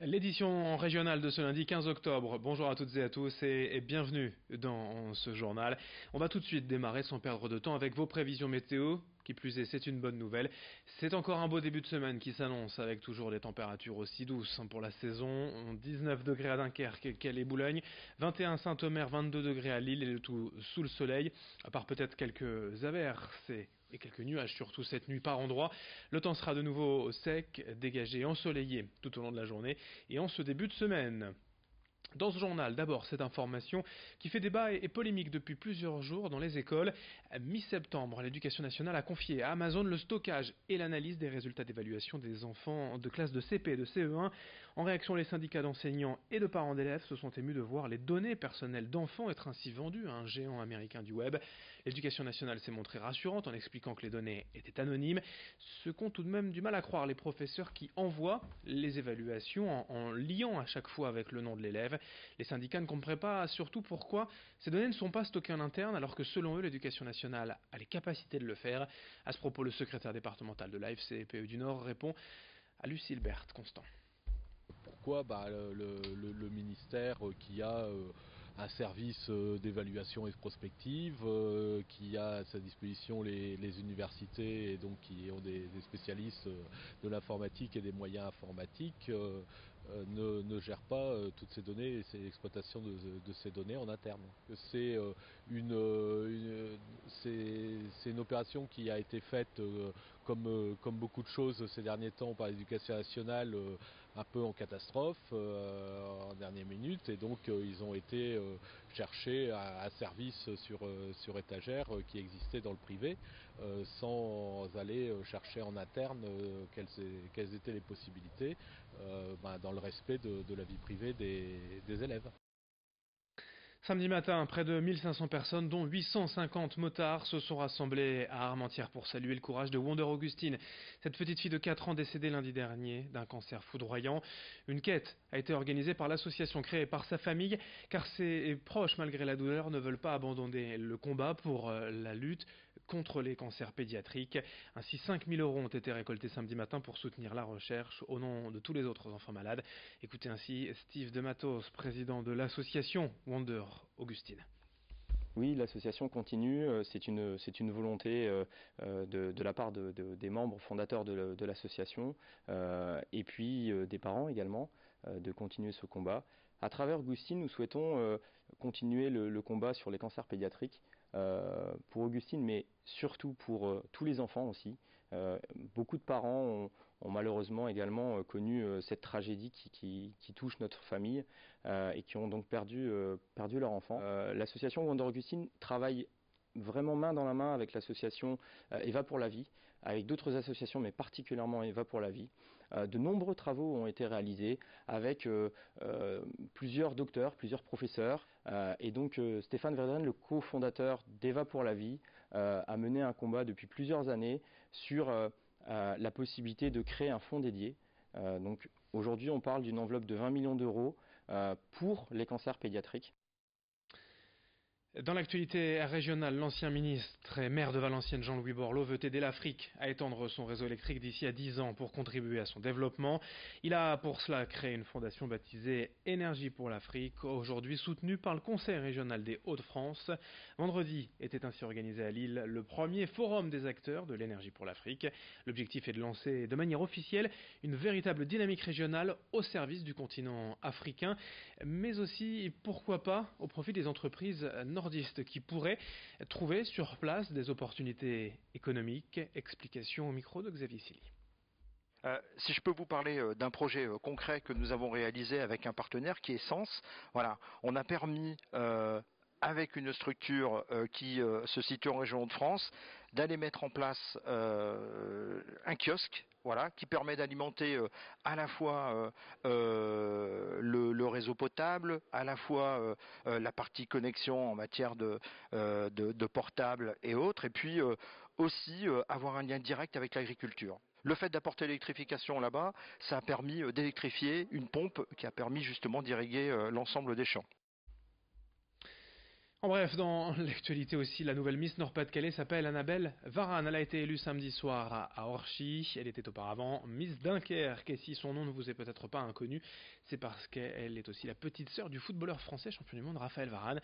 L'édition régionale de ce lundi 15 octobre. Bonjour à toutes et à tous et bienvenue dans ce journal. On va tout de suite démarrer sans perdre de temps avec vos prévisions météo. Qui plus est, c'est une bonne nouvelle. C'est encore un beau début de semaine qui s'annonce avec toujours des températures aussi douces pour la saison. 19 degrés à Dunkerque, Quelle et Boulogne, 21 à Saint-Omer, 22 degrés à Lille et le tout sous le soleil. À part peut-être quelques averses et quelques nuages, surtout cette nuit par endroit. Le temps sera de nouveau sec, dégagé, ensoleillé tout au long de la journée et en ce début de semaine. Dans ce journal, d'abord cette information qui fait débat et polémique depuis plusieurs jours dans les écoles. Mi-septembre, l'Éducation nationale a confié à Amazon le stockage et l'analyse des résultats d'évaluation des enfants de classe de CP et de CE1. En réaction, les syndicats d'enseignants et de parents d'élèves se sont émus de voir les données personnelles d'enfants être ainsi vendues à un géant américain du web. L'Éducation nationale s'est montrée rassurante en expliquant que les données étaient anonymes. Ce qu'ont tout de même du mal à croire les professeurs qui envoient les évaluations en liant à chaque fois avec le nom de l'élève. Les syndicats ne comprennent pas surtout pourquoi ces données ne sont pas stockées en interne alors que selon eux l'Éducation nationale a les capacités de le faire. À ce propos, le secrétaire départemental de l'AFCPE du Nord répond à Lucille Berthe Constant. Pourquoi le ministère qui a un service d'évaluation et de prospective, qui a à sa disposition les universités et donc qui ont des spécialistes de l'informatique et des moyens informatiques, ne gère pas toutes ces données et l'exploitation de ces données en interne. C'est une opération qui a été faite comme beaucoup de choses ces derniers temps par l'Éducation nationale, un peu en catastrophe, en dernière minute, et donc ils ont été chercher un service sur étagère qui existait dans le privé, sans aller chercher en interne quelles étaient les possibilités, dans le respect de la vie privée des élèves. Samedi matin, près de 1500 personnes, dont 850 motards, se sont rassemblés à Armentières pour saluer le courage de Wonder Augustine, cette petite fille de 4 ans décédée lundi dernier d'un cancer foudroyant. Une quête a été organisée par l'association créée par sa famille, car ses proches, malgré la douleur, ne veulent pas abandonner le combat pour la lutte contre les cancers pédiatriques. Ainsi, 5000 € ont été récoltés samedi matin pour soutenir la recherche au nom de tous les autres enfants malades. Écoutez ainsi Steve Dematos, président de l'association Wonder Augustine. Oui, l'association continue, c'est une volonté de la part des membres fondateurs de l'association et puis des parents également de continuer ce combat. À travers Augustine, nous souhaitons continuer le combat sur les cancers pédiatriques pour Augustine, mais surtout pour tous les enfants aussi. Beaucoup de parents ont malheureusement également connu cette tragédie qui touche notre famille et qui ont donc perdu leur enfant. L'association Wonder Augustine travaille vraiment main dans la main avec l'association Eva pour la vie, avec d'autres associations, mais particulièrement Eva pour la vie. De nombreux travaux ont été réalisés avec plusieurs docteurs, plusieurs professeurs. Et donc Stéphane Verdren, le cofondateur d'Eva pour la vie, a mené un combat depuis plusieurs années sur la possibilité de créer un fonds dédié. Donc aujourd'hui, on parle d'une enveloppe de 20 millions d'euros pour les cancers pédiatriques. Dans l'actualité régionale, l'ancien ministre et maire de Valenciennes, Jean-Louis Borloo, veut aider l'Afrique à étendre son réseau électrique d'ici à 10 ans pour contribuer à son développement. Il a pour cela créé une fondation baptisée Énergie pour l'Afrique, aujourd'hui soutenue par le Conseil régional des Hauts-de-France. Vendredi était ainsi organisé à Lille le premier forum des acteurs de l'énergie pour l'Afrique. L'objectif est de lancer de manière officielle une véritable dynamique régionale au service du continent africain, mais aussi, pourquoi pas, au profit des entreprises nordistes qui pourraient trouver sur place des opportunités économiques. Explication au micro de Xavier Silly. Si je peux vous parler d'un projet concret que nous avons réalisé avec un partenaire qui est Sens. Voilà, on a permis avec une structure qui se situe en région de France, d'aller mettre en place un kiosque, voilà, qui permet d'alimenter à la fois le réseau potable, à la fois la partie connexion en matière de portable et autres, et puis aussi avoir un lien direct avec l'agriculture. Le fait d'apporter l'électrification là-bas, ça a permis d'électrifier une pompe qui a permis justement d'irriguer l'ensemble des champs. En bref, dans l'actualité aussi, la nouvelle Miss Nord-Pas-de-Calais s'appelle Annabelle Varane. Elle a été élue samedi soir à Orchy. Elle était auparavant Miss Dunkerque. Et si son nom ne vous est peut-être pas inconnu, c'est parce qu'elle est aussi la petite sœur du footballeur français champion du monde Raphaël Varane.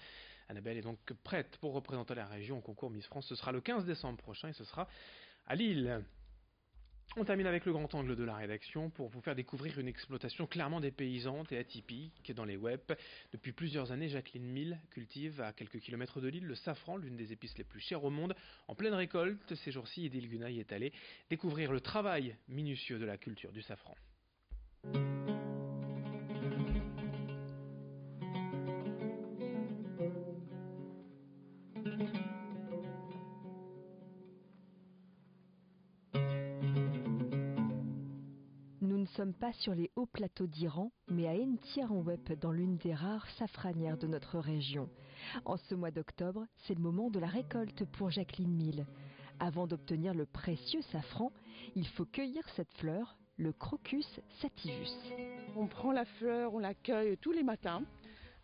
Annabelle est donc prête pour représenter la région au concours Miss France. Ce sera le 15 décembre prochain et ce sera à Lille. On termine avec le grand angle de la rédaction pour vous faire découvrir une exploitation clairement dépaysante et atypique dans les web. Depuis plusieurs années, Jacqueline Mille cultive à quelques kilomètres de Lille le safran, l'une des épices les plus chères au monde. En pleine récolte, ces jours-ci, Idil Gunay est allé découvrir le travail minutieux de la culture du safran. Nous ne sommes pas sur les hauts plateaux d'Iran, mais à Entière-en-Wep, dans l'une des rares safranières de notre région. En ce mois d'octobre, c'est le moment de la récolte pour Jacqueline Mille. Avant d'obtenir le précieux safran, il faut cueillir cette fleur, le Crocus sativus. On prend la fleur, on la cueille tous les matins.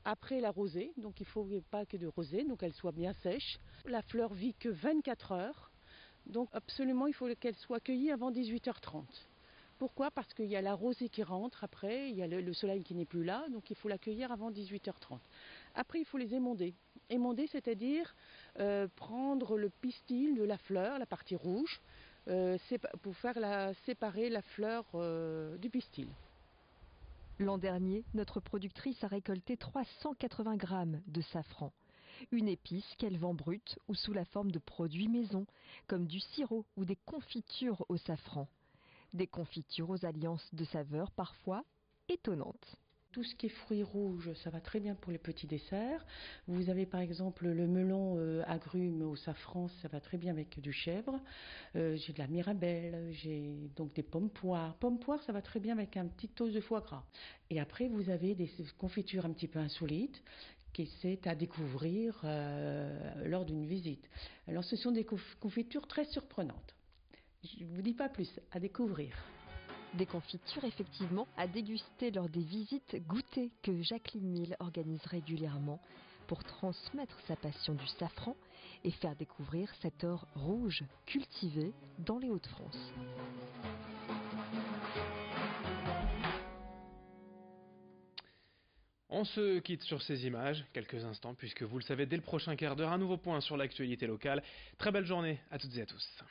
Après la rosée, donc il ne faut pas que de rosée, donc elle soit bien sèche. La fleur vit que 24 heures, donc absolument il faut qu'elle soit cueillie avant 18h30. Pourquoi ? Parce qu'il y a la rosée qui rentre après, il y a le soleil qui n'est plus là, donc il faut la cueillir avant 18h30. Après, il faut les émonder. Émonder, c'est-à-dire prendre le pistil de la fleur, la partie rouge, pour faire séparer la fleur du pistil. L'an dernier, notre productrice a récolté 380 grammes de safran. Une épice qu'elle vend brute ou sous la forme de produits maison, comme du sirop ou des confitures au safran. Des confitures aux alliances de saveurs parfois étonnantes. Tout ce qui est fruits rouges, ça va très bien pour les petits desserts. Vous avez par exemple le melon agrumes au safran, ça va très bien avec du chèvre. J'ai de la mirabelle, j'ai donc des pommes poires. Pommes poires, ça va très bien avec un petit toast de foie gras. Et après, vous avez des confitures un petit peu insolites qui c'est à découvrir lors d'une visite. Alors ce sont des confitures très surprenantes. Je ne vous dis pas plus, à découvrir. Des confitures effectivement à déguster lors des visites goûtées que Jacqueline Mille organise régulièrement pour transmettre sa passion du safran et faire découvrir cet or rouge cultivé dans les Hauts-de-France. On se quitte sur ces images, quelques instants, puisque vous le savez, dès le prochain quart d'heure, un nouveau point sur l'actualité locale. Très belle journée à toutes et à tous.